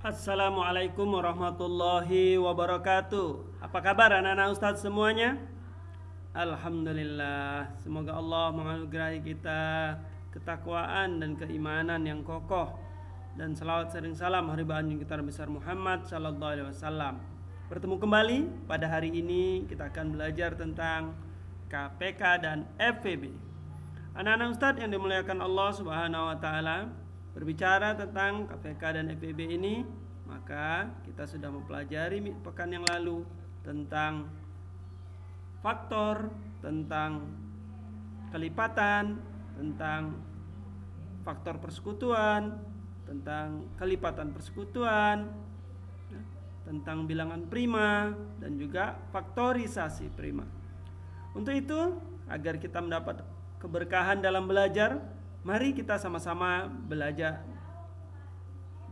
Assalamualaikum warahmatullahi wabarakatuh. Apa kabar anak-anak Ustadz semuanya? Alhamdulillah. Semoga Allah menganugerahi kita ketakwaan dan keimanan yang kokoh. Dan salawat sering salam hari bahagia kita besar Muhammad sallallahu alaihi wasallam. Bertemu kembali pada hari ini kita akan belajar tentang KPK dan FVB. Anak-anak Ustadz yang dimuliakan Allah Subhanahu wa taala, berbicara tentang KPK dan FVB ini, maka kita sudah mempelajari pekan yang lalu tentang faktor, tentang kelipatan, tentang faktor persekutuan, tentang kelipatan persekutuan, tentang bilangan prima, dan juga faktorisasi prima. Untuk itu, agar kita mendapat keberkahan dalam belajar, mari kita sama-sama belajar,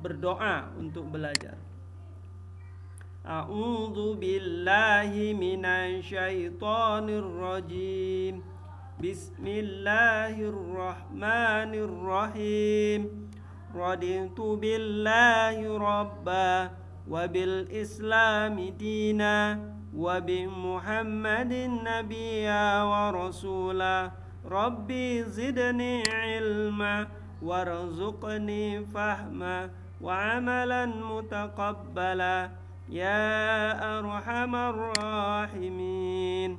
berdoa untuk belajar. A'udzu billahi minasyaitonir rajim. Bismillahirrahmanirrahim. Raditu billahi rabba wa bil islami dina wa bi Muhammadin nabiyya wa rasula. Rabbi zidni ilma warzuqni fahma wa amalan mutaqabbala ya arhamar rahimin.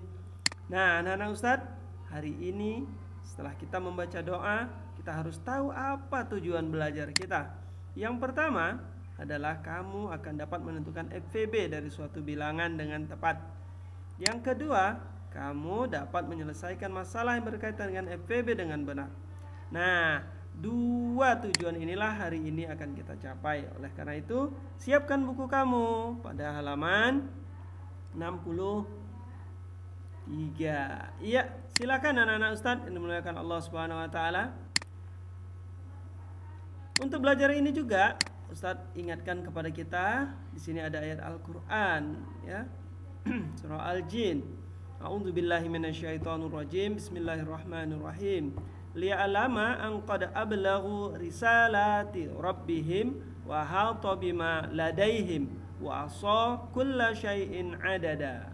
Nah, anak-anak Ustadz, hari ini setelah kita membaca doa, kita harus tahu apa tujuan belajar kita. Yang pertama adalah kamu akan dapat menentukan FVB dari suatu bilangan dengan tepat. Yang kedua, kamu dapat menyelesaikan masalah yang berkaitan dengan FVB dengan benar. Nah, dua tujuan inilah hari ini akan kita capai. Oleh karena itu, siapkan buku kamu pada halaman 63. Iya, silakan anak-anak Ustadz yang dimuliakan Allah Subhanahu wa taala. Untuk belajar ini juga Ustadz ingatkan kepada kita, di sini ada ayat Al-Qur'an, ya. Surah Al-Jin. A'udzu billahi minasyaitonir rajim. Bismillahirrahmanirrahim. Li'alama an qad ablaghu risalati rabbihim wa hata bima ladaihim wa asa kulla syai'in adada.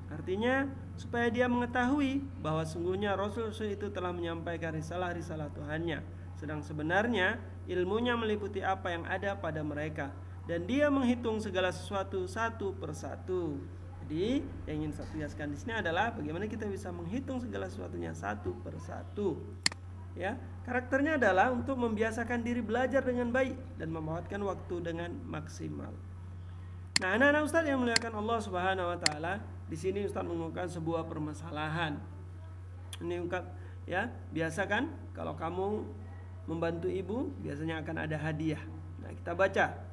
Artinya supaya dia mengetahui bahwa sungguhnya Rasul-Rasul itu telah menyampaikan risalah-risalah Tuhannya, sedang sebenarnya ilmunya meliputi apa yang ada pada mereka, dan dia menghitung segala sesuatu satu persatu. Jadi yang ingin saya jelaskan di sini adalah bagaimana kita bisa menghitung segala sesuatunya satu persatu. Ya, karakternya adalah untuk membiasakan diri belajar dengan baik dan memanfaatkan waktu dengan maksimal. Nah, anak-anak Ustadz yang memuliakan Allah Subhanahu wa taala, di sini Ustadz mengungkapkan sebuah permasalahan. Ini ungkap, ya, biasa kan kalau kamu membantu ibu biasanya akan ada hadiah. Nah, kita baca.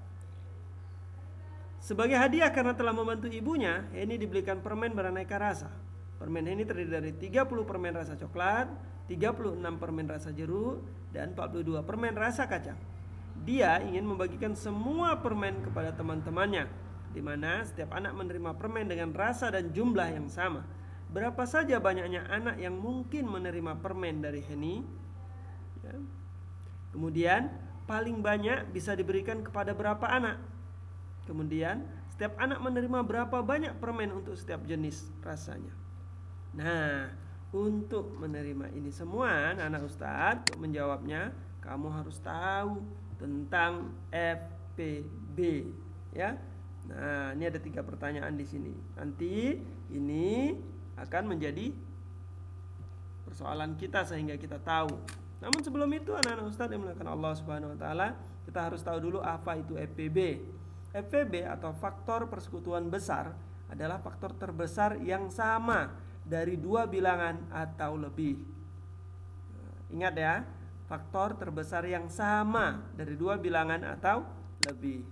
Sebagai hadiah karena telah membantu ibunya, ini dibelikan permen beraneka rasa. Permen ini terdiri dari 30 permen rasa coklat, 36 permen rasa jeruk, dan 42 permen rasa kacang. Dia ingin membagikan semua permen kepada teman-temannya, di mana setiap anak menerima permen dengan rasa dan jumlah yang sama. Berapa saja banyaknya anak yang mungkin menerima permen dari Henny? Ya. Kemudian paling banyak bisa diberikan kepada berapa anak? Kemudian setiap anak menerima berapa banyak permen untuk setiap jenis rasanya. Nah, untuk menerima ini semua, anak Ustadz, untuk menjawabnya kamu harus tahu tentang FVB, ya. Nah, ini ada 3 pertanyaan di sini. Nanti ini akan menjadi persoalan kita sehingga kita tahu. Namun sebelum itu, anak-anak Ustadz yang dimuliakan Allah Subhanahu wa taala, kita harus tahu dulu apa itu FVB. FVB atau faktor persekutuan besar adalah faktor terbesar yang sama dari 2 bilangan atau lebih. Ingat ya, faktor terbesar yang sama dari 2 bilangan atau lebih.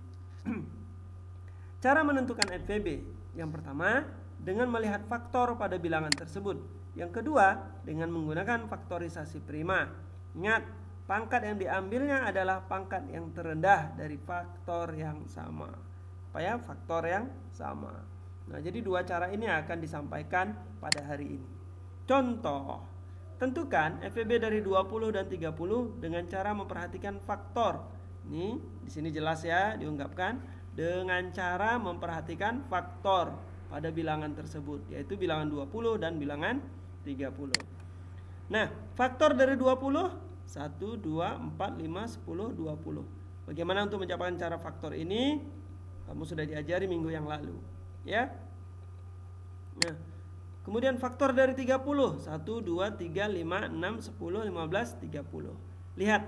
Cara menentukan FVB, yang pertama dengan melihat faktor pada bilangan tersebut. Yang kedua dengan menggunakan faktorisasi prima. Ingat, pangkat yang diambilnya adalah pangkat yang terendah dari faktor yang sama. Apa ya? Faktor yang sama. Nah, jadi 2 cara ini akan disampaikan pada hari ini. Contoh, tentukan FVB dari 20 dan 30 dengan cara memperhatikan faktor Ini di sini jelas ya diungkapkan dengan cara memperhatikan faktor pada bilangan tersebut, yaitu bilangan 20 dan bilangan 30. Nah, faktor dari 20 1, 2, 4, 5, 10, 20. Bagaimana untuk mencapai cara faktor ini? Kamu sudah diajari minggu yang lalu, ya. Nah, kemudian faktor dari 30 1, 2, 3, 5, 6, 10, 15, 30. Lihat,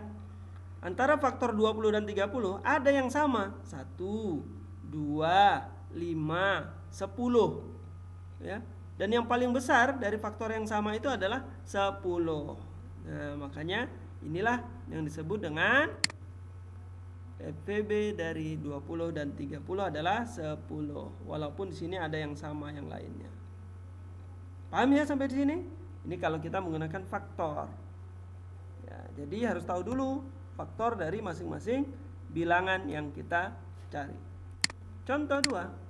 antara faktor 20 dan 30 ada yang sama 1, 2, 5, 10, ya. Dan yang paling besar dari faktor yang sama itu adalah 10. Nah, makanya inilah yang disebut dengan FVB dari 20 dan 30 adalah 10. Walaupun di sini ada yang sama yang lainnya. Paham ya sampai di sini? Ini kalau kita menggunakan faktor. Ya, jadi harus tahu dulu faktor dari masing-masing bilangan yang kita cari. Contoh 2.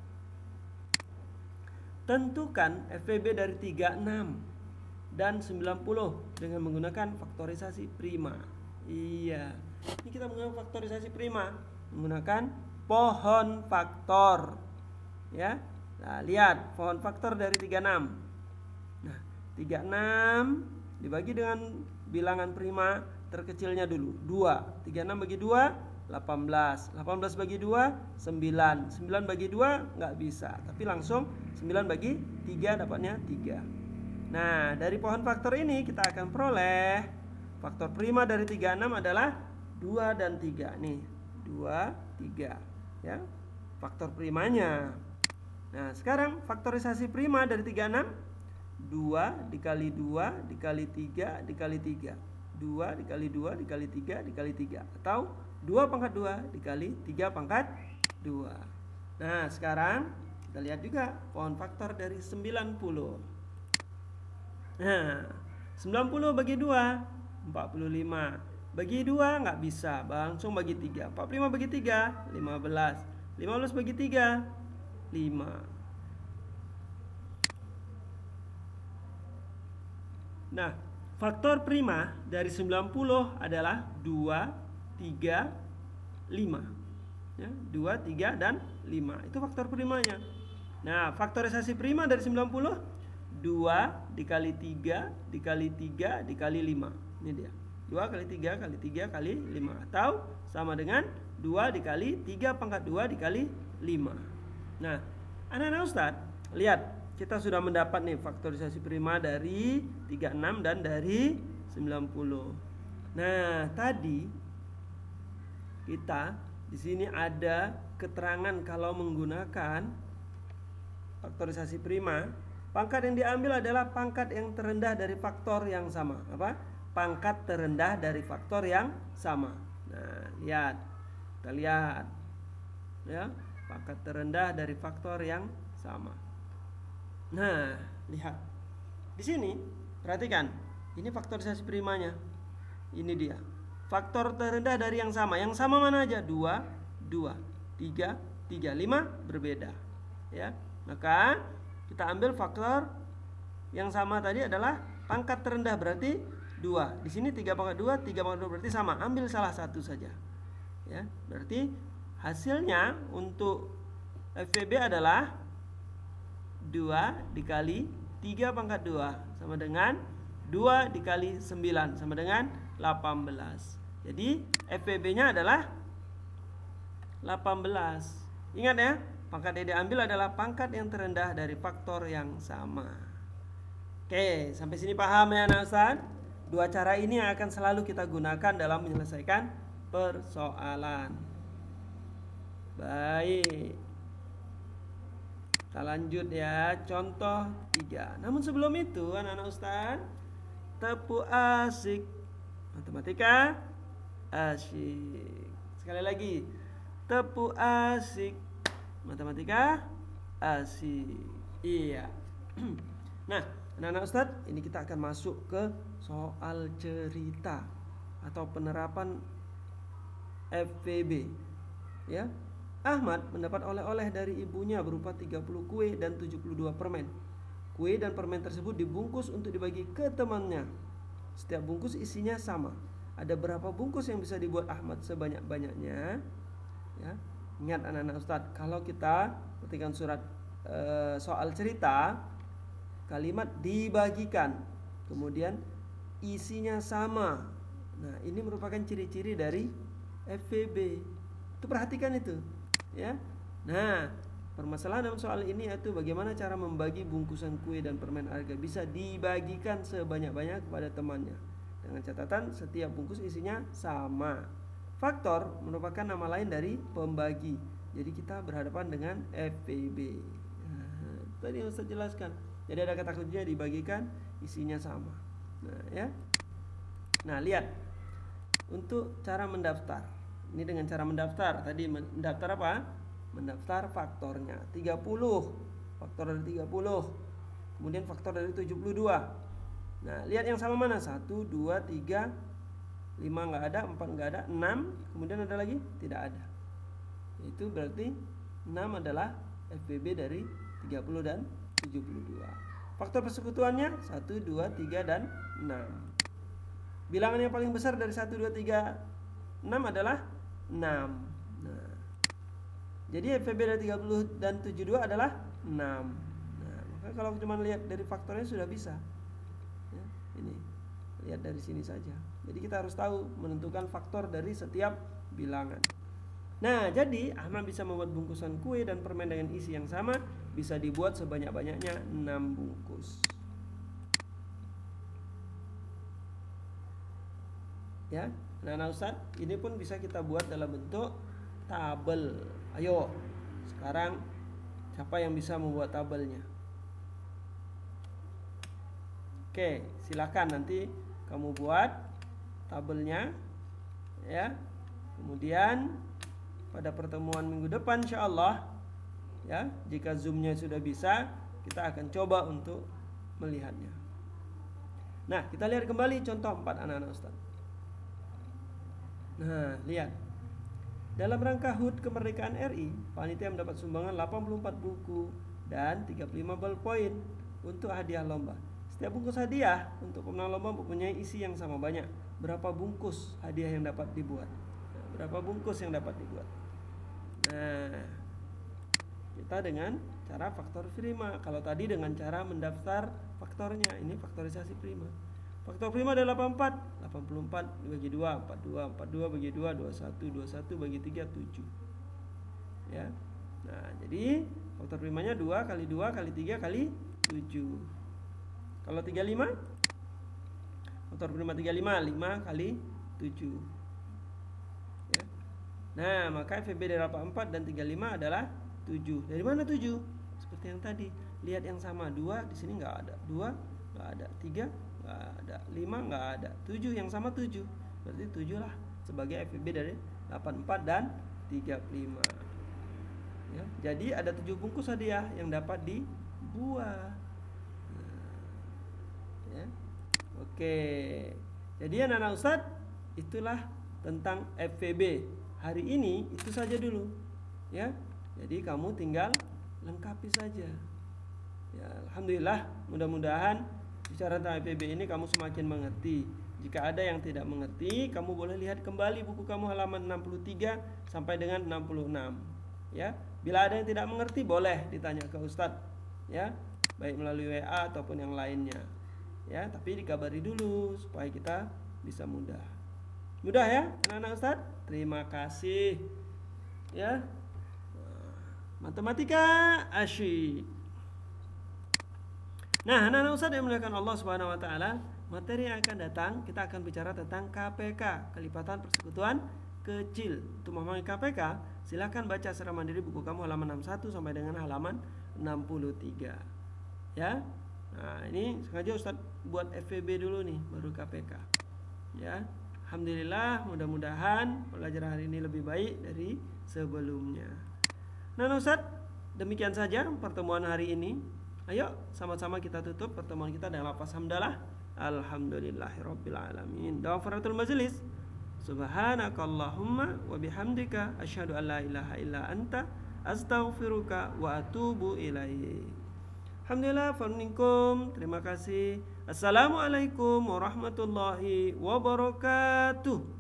Tentukan FVB dari 36 dan 90 dengan menggunakan faktorisasi prima. Iya, ini kita menggunakan faktorisasi prima, menggunakan pohon faktor. Ya, nah lihat pohon faktor dari 36. Nah, 36 dibagi dengan bilangan prima terkecilnya dulu 2. 36 bagi 2 18. 18 bagi 2 9. 9 bagi 2 nggak bisa, tapi langsung 9 bagi 3 dapatnya 3. Nah, dari pohon faktor ini kita akan peroleh faktor prima dari 36 adalah 2 dan 3. Nih, 2, 3, ya. Faktor primanya. Nah, sekarang faktorisasi prima dari 36 2 dikali 2 dikali 3 dikali 3. 2 dikali 2 dikali 3 dikali 3, atau 2 pangkat 2 dikali 3 pangkat 2. Nah, sekarang kita lihat juga pohon faktor dari 90. Nah, 90 bagi 2 45. Bagi 2 nggak bisa, langsung bagi 3. 45 bagi 3 15. 15 bagi 3 5. Nah, faktor prima dari 90 adalah 2, 3, 5. Ya, 2, 3, dan 5. Itu faktor primanya. Nah, faktorisasi prima dari 90 2 dikali 3 dikali 3 dikali 5. Ini dia. 2 kali 3 kali 3 kali 5, atau sama dengan 2 dikali 3 pangkat 2 dikali 5. Nah, anak-anak Ustadz, lihat, kita sudah mendapat nih faktorisasi prima dari 36 dan dari 90. Nah, tadi kita di sini ada keterangan kalau menggunakan faktorisasi prima, pangkat yang diambil adalah pangkat yang terendah dari faktor yang sama. Apa? Pangkat terendah dari faktor yang sama. Nah, lihat. Kita lihat. Ya, pangkat terendah dari faktor yang sama. Nah, lihat. Di sini, perhatikan. Ini faktorisasi primanya. Ini dia. Faktor terendah dari yang sama. Yang sama mana aja? 2, 2, 3, 3, 5 berbeda. Ya. Maka kita ambil faktor yang sama tadi adalah pangkat terendah, berarti 2. Di sini 3 pangkat 2, 3 pangkat 2 berarti sama. Ambil salah satu saja. Ya, berarti hasilnya untuk FVB adalah 2 dikali 3 pangkat 2 sama dengan 2 dikali 9 sama dengan 18. Jadi FVB-nya adalah 18. Ingat ya, pangkat yang diambil adalah pangkat yang terendah dari faktor yang sama. Oke, sampai sini paham ya anak Ustaz? Dua cara ini yang akan selalu kita gunakan dalam menyelesaikan persoalan. Baik, kita lanjut ya. Contoh 3. Namun sebelum itu anak-anak Ustaz, tepuk asik. Matematika asyik. Sekali lagi, tepuk asik. Matematika asyik. Iya. Nah, anak-anak Ustaz, ini kita akan masuk ke soal cerita atau penerapan FVB. Ya. Ahmad mendapat oleh-oleh dari ibunya berupa 30 kue dan 72 permen. Kue dan permen tersebut dibungkus untuk dibagi ke temannya. Setiap bungkus isinya sama. ada berapa bungkus yang bisa dibuat Ahmad sebanyak-banyaknya? Ya, ingat anak-anak Ustadz, kalau kita ketika surat soal cerita, kalimat dibagikan, kemudian isinya sama. Nah, ini merupakan ciri-ciri dari FVB. Itu perhatikan itu, ya. Nah, permasalahan dalam soal ini yaitu bagaimana cara membagi bungkusan kue dan permen agar bisa dibagikan sebanyak-banyak kepada temannya. Dengan catatan setiap bungkus isinya sama. Faktor merupakan nama lain dari pembagi. Jadi kita berhadapan dengan FVB. Nah, tadi yang saya jelaskan. Jadi ada kata kunci dibagikan, isinya sama. Nah, ya. Nah, lihat. Untuk cara mendaftar. Ini dengan cara mendaftar. Tadi mendaftar apa? Mendaftar faktornya 30. Faktor dari 30. Kemudian faktor dari 72. Nah, lihat yang sama mana? 1, 2, 3, 5 nggak ada, 4 nggak ada, 6. Kemudian ada lagi? Tidak ada. Itu berarti 6 adalah FVB dari 30 dan 72. Faktor persekutuannya 1, 2, 3, dan 6. Bilangan yang paling besar dari 1, 2, 3, 6 adalah 6. Nah, jadi FVB dari 30 dan 72 adalah 6. Nah, maka kalau cuma lihat dari faktornya sudah bisa. Ya, ini lihat dari sini saja. Jadi kita harus tahu menentukan faktor dari setiap bilangan. Nah, jadi Ahmad bisa membuat bungkusan kue dan permen dengan isi yang sama, bisa dibuat sebanyak-banyaknya 6 bungkus. Ya, nah Ustaz, ini pun bisa kita buat dalam bentuk tabel. Ayo, sekarang siapa yang bisa membuat tabelnya? Oke, silakan nanti kamu buat tabelnya, ya. Kemudian pada pertemuan minggu depan insyaallah, ya, jika zoomnya sudah bisa, kita akan coba untuk melihatnya. Nah, kita lihat kembali contoh 4 anak-anak Ustaz. Nah, lihat. Dalam rangka HUT Kemerdekaan RI, panitia mendapat sumbangan 84 buku dan 35 ballpoint untuk hadiah lomba. Setiap bungkus hadiah untuk pemenang lomba mempunyai isi yang sama banyak. Berapa bungkus hadiah yang dapat dibuat? Berapa bungkus yang dapat dibuat? Nah, kita dengan cara faktor prima. Kalau tadi dengan cara mendaftar faktornya, ini faktorisasi prima. Faktor prima adalah 84. 84 bagi 2, 42. 42 bagi 2, 21. 21 bagi 3, 7. Ya. Nah, jadi faktor primanya 2 kali 2 kali 3 kali 7. Kalau 35? Faktor prima 35, 5 kali 7. Ya. Nah, maka FVB dari 84 dan 35 adalah 7. Dari mana 7? Seperti yang tadi. Lihat yang sama. 2 di sini enggak ada. 2 enggak ada. 3 enggak ada. 5 enggak ada. 7 yang sama 7. Berarti 7 lah sebagai FVB dari 84 dan 35. Ya, jadi ada 7 bungkus hadiah yang dapat dibuat. Ya. Oke. Jadi anak-anak Ustaz, itulah tentang FVB. Hari ini itu saja dulu. Ya. Jadi kamu tinggal lengkapi saja. Ya, alhamdulillah, mudah-mudahan bicara tentang FVB ini kamu semakin mengerti. Jika ada yang tidak mengerti, kamu boleh lihat kembali buku kamu halaman 63 sampai dengan 66. Ya. Bila ada yang tidak mengerti boleh ditanya ke Ustadz. Ya. Baik melalui WA ataupun yang lainnya. Ya, tapi dikabari dulu supaya kita bisa mudah. Mudah ya, anak-anak Ustadz? Terima kasih. Ya. Matematika asyik. Nah, anak-anak Ustadz yang dimuliakan Allah Subhanahu wa taala, materi yang akan datang kita akan bicara tentang KPK, kelipatan persekutuan kecil. Untuk memahami KPK, silakan baca secara mandiri buku kamu halaman 61 sampai dengan halaman 63. Ya. Nah, ini sengaja Ustadz buat FVB dulu nih, baru KPK. Ya. Alhamdulillah, mudah-mudahan pelajaran hari ini lebih baik dari sebelumnya. Nah, Ustadz, demikian saja pertemuan hari ini. Ayo sama-sama kita tutup pertemuan kita dengan lafaz hamdalah. Alhamdulillahirabbil alamin. Doa faratul majlis. Subhanakallahumma wa bihamdika asyhadu an la ilaha illa anta astaghfiruka wa atubu ilaik. Alhamdulillah, fa'minkum. Terima kasih. Assalamualaikum warahmatullahi wabarakatuh.